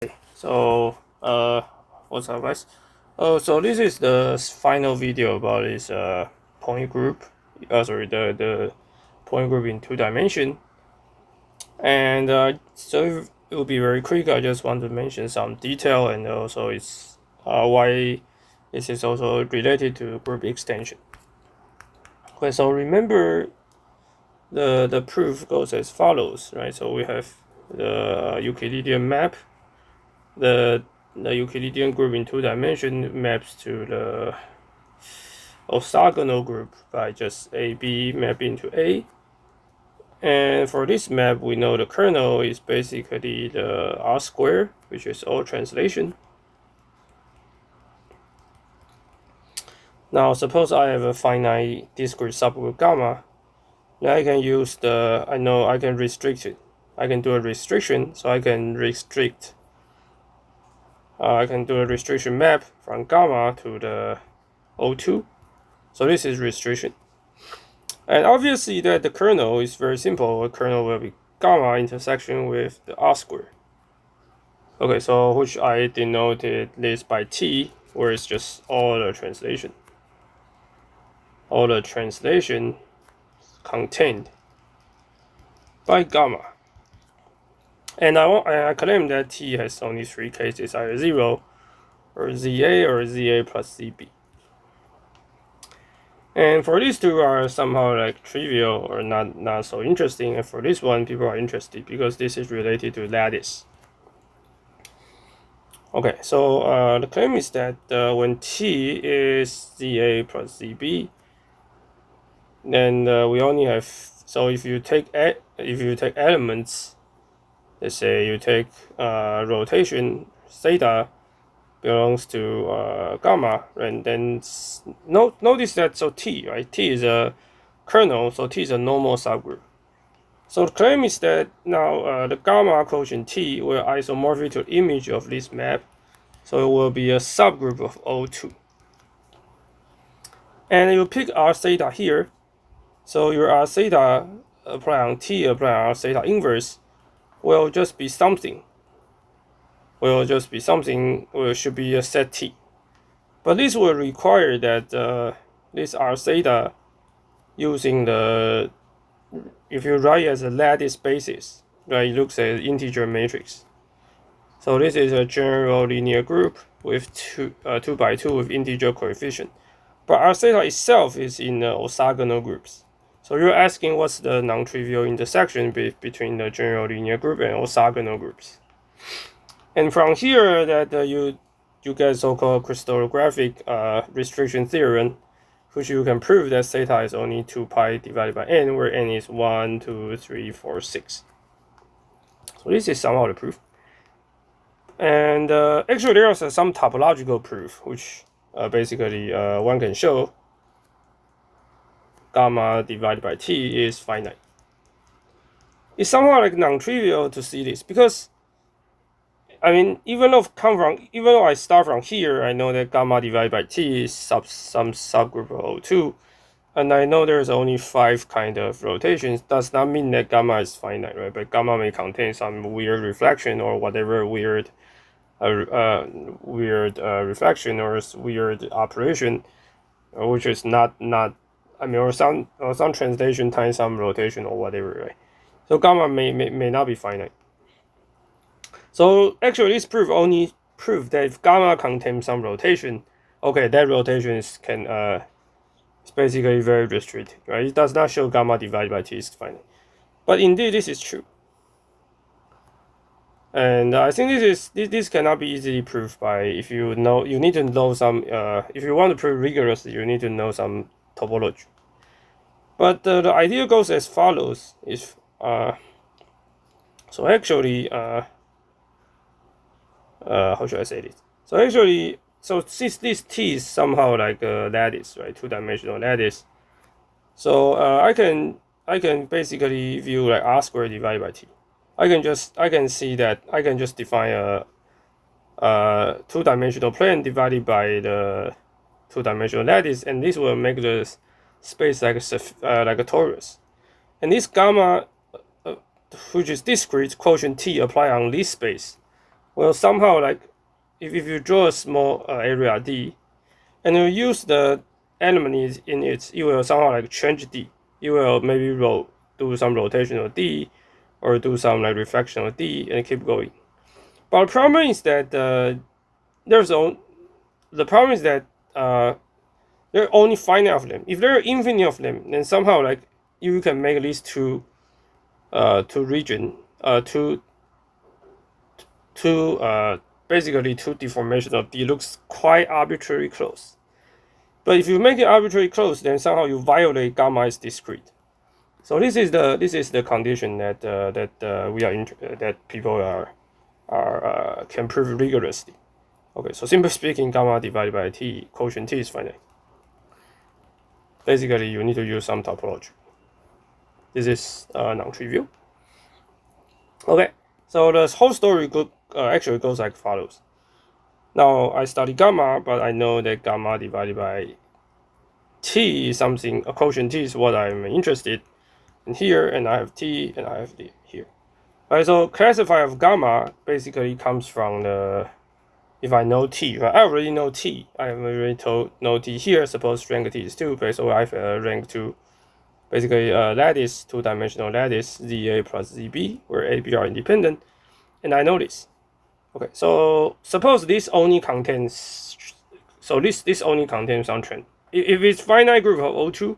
So what's up, guys? So this is the final video about this point group. Sorry, the point group in 2 dimension. And so it will be very quick. I just want to mention some detail, and also it's why this is also related to group extension. Okay, so remember the proof goes as follows, right? So we have the Euclidean map. The Euclidean group in 2 dimension maps to the orthogonal group by just AB mapping to A. And for this map, we know the kernel is basically the R square, which is all translation. Now, suppose I have a finite discrete subgroup gamma. Then I can use I know I can restrict it. I can do a restriction, so I can restrict. I can do a restriction map from gamma to the O2. So this is restriction. And obviously that the kernel is very simple. The kernel will be gamma intersection with the R square. Okay, so which I denoted this by T, where it's just all the translation. All the translation contained by gamma. And I claim that T has only 3 cases, either 0, or ZA, or ZA plus ZB. And for these two are somehow like trivial or not so interesting. And for this one, people are interested because this is related to lattice. Okay, so the claim is that when T is ZA plus ZB, then we only have. So if you take elements, let's say you take rotation theta belongs to gamma, and then notice that T, right? T is a kernel, so T is a normal subgroup. So the claim is that now the gamma quotient T will isomorphic to image of this map, so it will be a subgroup of O2. And you pick R theta here, so your R theta apply on T, apply on R theta inverse, will just be something. Should be a set T. But this will require that this R theta using if you write as a lattice basis, right, it looks at integer matrix. So this is a general linear group with 2 by 2 with integer coefficient. But R theta itself is in orthogonal groups. So you're asking what's the non-trivial intersection between the general linear group and orthogonal groups. And from here that you get so-called crystallographic restriction theorem, which you can prove that theta is only 2 pi divided by n, where n is 1, 2, 3, 4, 6. So this is somehow the proof. And actually there is some topological proof, which basically one can show gamma divided by T is finite. It's somewhat like non-trivial to see this, because I mean, even though I start from here, I know that gamma divided by T is some subgroup of O2, and I know there's only 5 kind of rotations. Does not mean that gamma is finite, right? But gamma may contain some weird reflection or whatever weird reflection or weird operation, which is not I mean, or some translation times some rotation or whatever, right? So gamma may not be finite. So actually, this proof only proves that if gamma contains some rotation, okay, that rotation is basically very restricted, right? It does not show gamma divided by T is finite. But indeed, this is true. And I think this cannot be easily proved by if you need to know some if you want to prove rigorously, you need to know some topology. But the idea goes as follows: if so actually how should I say this? So actually, since this T is somehow like a lattice, right, 2-dimensional lattice, so I can basically view like R squared divided by T. I can see that I can just define a 2-dimensional plane divided by the 2-dimensional lattice, and this will make the space like a torus. And this gamma, which is discrete quotient T, apply on this space, Well, somehow like if you draw a small area D, and you use the element in it, you will somehow like change D. You will maybe do some rotation of D, or do some like reflection of D, and keep going. But the problem is that the problem is that there are only finite of them. If there are infinite of them, then somehow like you can make these two region basically two deformation of D looks quite arbitrarily close. But if you make it arbitrarily close, then somehow you violate gamma is discrete. So this is the condition that that people can prove rigorously. Okay, so simply speaking, gamma divided by T, quotient T is finite. Basically, you need to use some topology. This is non-trivial. Okay, so the whole story actually goes like follows. Now I study gamma, but I know that gamma divided by T is something, a quotient T is what I'm interested in here, and I have T and I have D here. Alright, so classifier of gamma basically comes from the, if I know T, right? I already know T. I already know T here. Suppose rank T is 2, so I have rank 2. Basically, lattice, two-dimensional lattice, ZA plus ZB, where A, B are independent, and I know this. Okay, so suppose this only contains, this only contains some trend. If it's finite group of O2,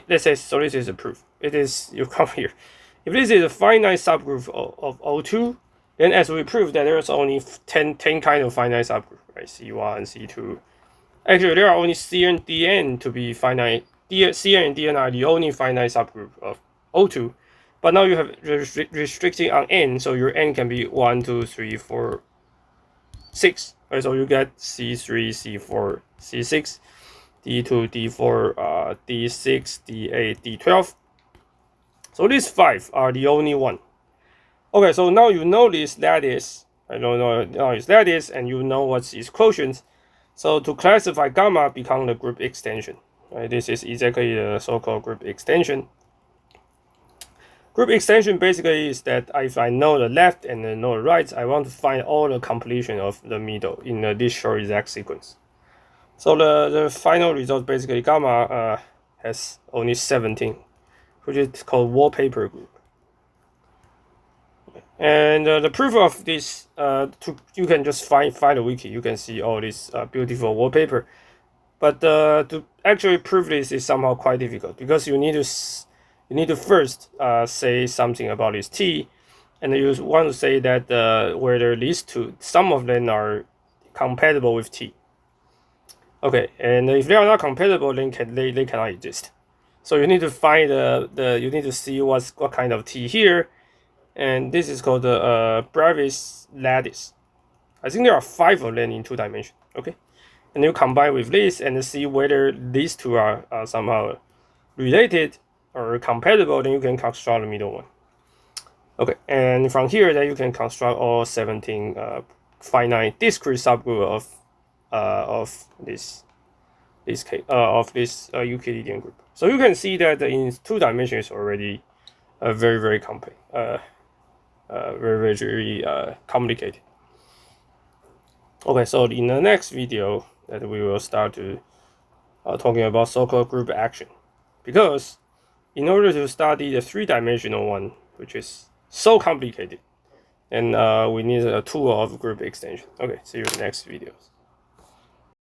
let's say, so this is a proof. It is, you come here. If this is a finite subgroup of O2, then as we proved that there's only 10 kind of finite subgroup, right? C1, C2. Actually, there are only Cn and Dn to be finite. Cn and Dn are the only finite subgroup of O2. But now you have restricting on n, so your n can be 1, 2, 3, 4, 6. Right? So you get C3, C4, C6, D2, D4, D6, D8, D12. So these 5 are the only one. Okay, so now you know this lattice. I don't know now it's lattice, and you know what's its quotients. So to classify gamma become the group extension. Right? This is exactly the so-called group extension. Group extension basically is that if I know the left and I know the right, I want to find all the completion of the middle in this short exact sequence. So the final result basically gamma has only 17, which is called Wallpaper Group. And the proof of this, you can just find the wiki. You can see all this beautiful wallpaper. But to actually prove this is somehow quite difficult, because you need to first say something about this T, and you want to say that whether these two, some of them are compatible with T. Okay, and if they are not compatible, then they cannot exist. So you need to find you need to see what kind of T here, and this is called the Brevis lattice. I think there are 5 of them in 2 dimensions. Okay, and you combine with this and see whether these two are somehow related or compatible. Then you can construct the middle one. Okay, and from here, then you can construct all 17 finite discrete subgroup of this Euclidean group. So you can see that in 2 dimensions already very complex, very complicated. Okay, so in the next video that we will start to talking about so-called group action, because in order to study the 3-dimensional one, which is so complicated, and we need a tool of group extension. Okay, see you in the next videos.